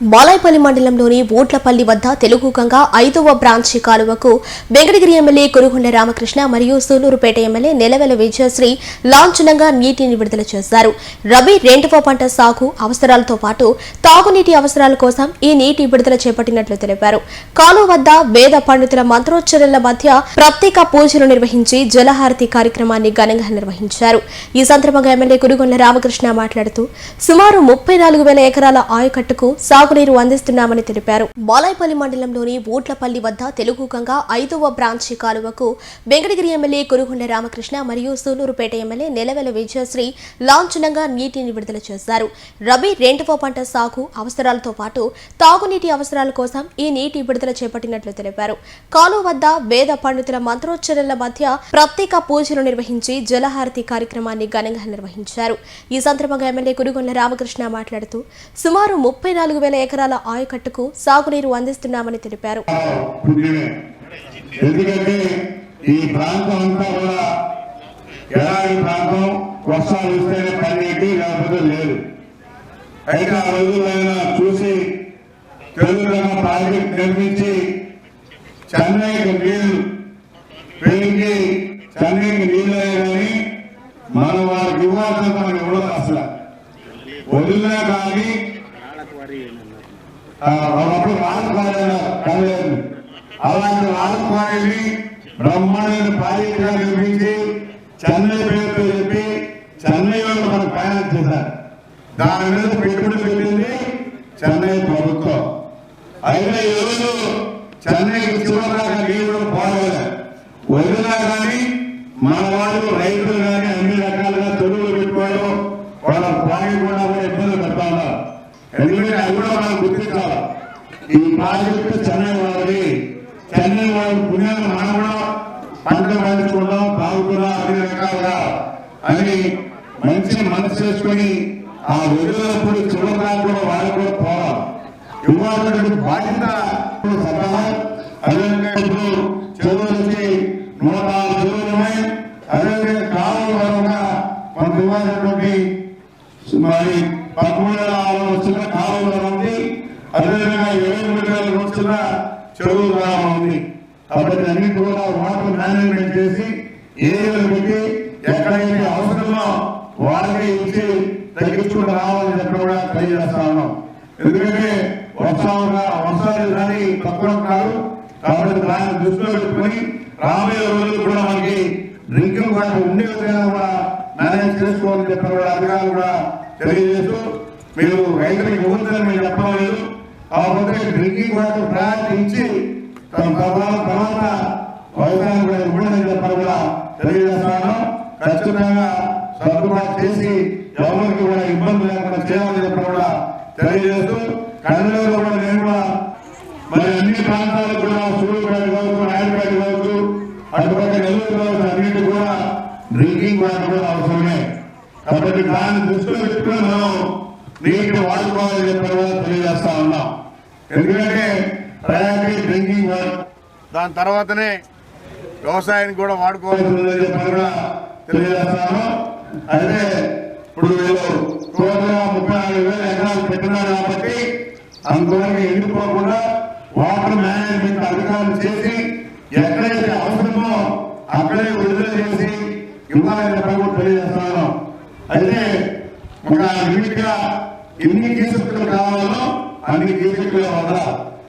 బాలాయపల్లి మండలంలోని ఓట్లపల్లి వద్ద తెలుగు గంగా 5వ బ్రాంచి కాలువకు వెంకటగిరి ఎమ్మెల్యే కురుగుండ రామకృష్ణ మరియు సూలూరుపేట ఎమ్మెల్యే నెలవెల విజయశ్రీ లాంఛనంగా నీటిని విడుదల చేశారు. రబీ రెండవ పంట సాగు అవసరాలతో పాటు తాగునీటి అవసరాల కోసం ఈ నీటి విడుదల చేపట్టినట్లు తెలిపారు. కాలువ వద్ద వేద పండితుల మంత్రోచ్చరణల మధ్య ప్రత్యేక పూజలు నిర్వహించి జలహారతి కార్యక్రమాన్ని ఘనంగా నిర్వహించారు. ఈ సందర్భంగా ఎమ్మెల్యే కురుగుండ రామకృష్ణ మాట్లాడుతూ సుమారు 34,000 ఎకరాల ఆయకట్టుకు సాగునీరు అందిస్తున్నామని తెలిపారు. బాలాయపల్లి మండలంలోని ఓట్లపల్లి వద్ద తెలుగు గంగా 5వ బ్రాంచి కాలువకు వెంకటగిరి ఎమ్మెల్యే కురుగుండ రామకృష్ణ మరియు సూలూరుపేట ఎమ్మెల్యే నెలవెల విజయశ్రీ లాంఛనంగా నీటిని విడుదల చేశారు. రబీ రెండవ పంట సాగు అవసరాలతో పాటు తాగునీటి అవసరాల కోసం ఈ నీటి విడుదల చేపట్టినట్లు తెలిపారు. కాలువ వద్ద వేద పండితుల మంత్రోచ్చరణల మధ్య ప్రత్యేక పూజలు నిర్వహించి జలహారతి కార్యక్రమాన్ని ఘనంగా నిర్వహించారు. ఈ సందర్భంగా ఎమ్మెల్యే కురుగుండ రామకృష్ణ మాట్లాడుతూ సుమారు 34,000 ఎకరాల ఆయకట్టుకు సాగునీరు అందిస్తున్నామని తెలిపారు. ఎందుకంటే ఈ ప్రాంతం అంతా కూడా ఎలాంటి ప్రాంతం వర్షాలు వస్తేనే పన్నీటి లేకపోతే లేదు. అయితే ఆ రోజులైనా చూసి తెలుగు ప్రాజెక్ట్ నిర్మించి చెన్నైకి నీళ్లు పెరిగి చెన్నైకి నీళ్ళు కానీ మనం వారికి ఇవ్వాల్సిన మనకి ఇవ్వడం అసలు వదిలినా కానీ ఒకప్పుడు రాజకుమారి అలాంటి రాజకుమారిని బ్రహ్మాండమైన ప్రాజెక్టుగా నిర్మించి చెన్నై పేరుతో చెప్పి చెన్నైలో మనకు ఫైనాన్స్ చేశారు. దాని మీద పెట్టుబడి పెట్టింది చెన్నై ప్రభుత్వం. అయితే ఈరోజు చెన్నైకి చివరిదాకా నీళ్ళు పోలేదు. వదిలినా కానీ మన వాళ్ళు రైతులు కానీ అన్ని రకాలుగా చెరువులు పెట్టుకోవడం వాళ్ళ పోయకుండా కూడా ఇబ్బందులు పెడతా ఉన్నారు. ఎందుకంటే అది కూడా మనం గుర్తించాలి. ఈ ప్రాజెక్టు చెన్నై వాళ్ళది. చెన్నై వాళ్ళ పుణ్యాన్ని మనం కూడా పంటలు పండించుకుంటాం, తాగుతున్నాం అన్ని రకాలుగా అని మంచి మనసు చేసుకుని ఆ వదిలినప్పుడు చివరిదాకా కూడా వాళ్ళు కూడా పోవాలి. ఇవ్వాల్సిన బాధ్యత సలహా అదేవిధంగా ఇప్పుడు చెరువులు వచ్చి 106 చెరువులు ఉన్నాయి. అదేవిధంగా కాలువ వరంగా మనకు ఇవ్వాల్సినటువంటి మరి 13,000 వచ్చిన కాలువ ఉంది. అదేవిధంగా 7,000 వచ్చిన చెరువు ఉంది. కాబట్టి అన్ని కూడా వాటర్ మేనేజ్మెంట్ చేసి ఏరియాలు పెట్టి ఎక్కడైతే అవసరమో వారికి ఇచ్చి తగ్గించుకుంటూ రావాలని చెప్పి కూడా ట్రై చేస్తా ఉన్నాం. ఎందుకంటే వర్షాలు కానీ తక్కువ కాదు. కాబట్టి దాన్ని దృష్టిలో పెట్టుకుని రాబోయే రోజులు కూడా మనకి డ్రింకింగ్ వాటర్ ఉండే విధంగా కూడా మేనేజ్ చేసుకోవాలని చెప్పి కూడా అధికారులు కూడా తెలియజేస్తూ మీరు రైతులకు ఇవ్వద్దని మీరు చెప్పలేదు. కాకపోతే డ్రింకింగ్ వాటర్ ప్రయారిటీ ఇచ్చి తర్వాత వ్యవసాయం కూడా ఇవ్వడని చెప్పని కూడా తెలియజేస్తాను. ఖచ్చితంగా సర్దుబాటు చేసి ఎవరికి కూడా ఇబ్బంది లేకుండా చేయాలని చెప్పి కూడా తెలియజేస్తూ కన్నడలో కూడా నేను కూడా మరి అన్ని ప్రాంతాలకు కూడా సూర్యుపేట కావచ్చు, నాయుడుపేట కావచ్చు, అటుపక్క నెల్లూరు కావచ్చు, అన్నింటి కూడా డ్రింకింగ్ వాటర్ కూడా అవసరమే. కాబట్టి దాన్ని దృష్టిలో పెట్టుకుని మనం నీటిని వాడుకోవాలని చెప్పి కూడా తెలియజేస్తా ఉన్నాం. ఎందుకంటే ప్రయారిటీ డ్రింకింగ్ వాటర్, దాని తర్వాతనే వ్యవసాయానికి కూడా వాడుకోవాల్సి ఉందని చెప్పి కూడా తెలియజేస్తాను. అయితే ఇప్పుడు టోటల్గా 34,000 ఎకరాలు పెట్టినారు కాబట్టి అందువరకు ఎండిపోకుండా వాటర్ మేనేజ్మెంట్ అధికారులు చేసి ఎక్కడైతే అవసరమో అక్కడే విడుదల చేసి ఇవ్వాలని చెప్పి కూడా తెలియజేస్తాను. అయితే ఒక లిమిట్ గా ఎన్ని కీసెక్కులు కావాలో అన్ని కీసెక్కులు వదలాలి.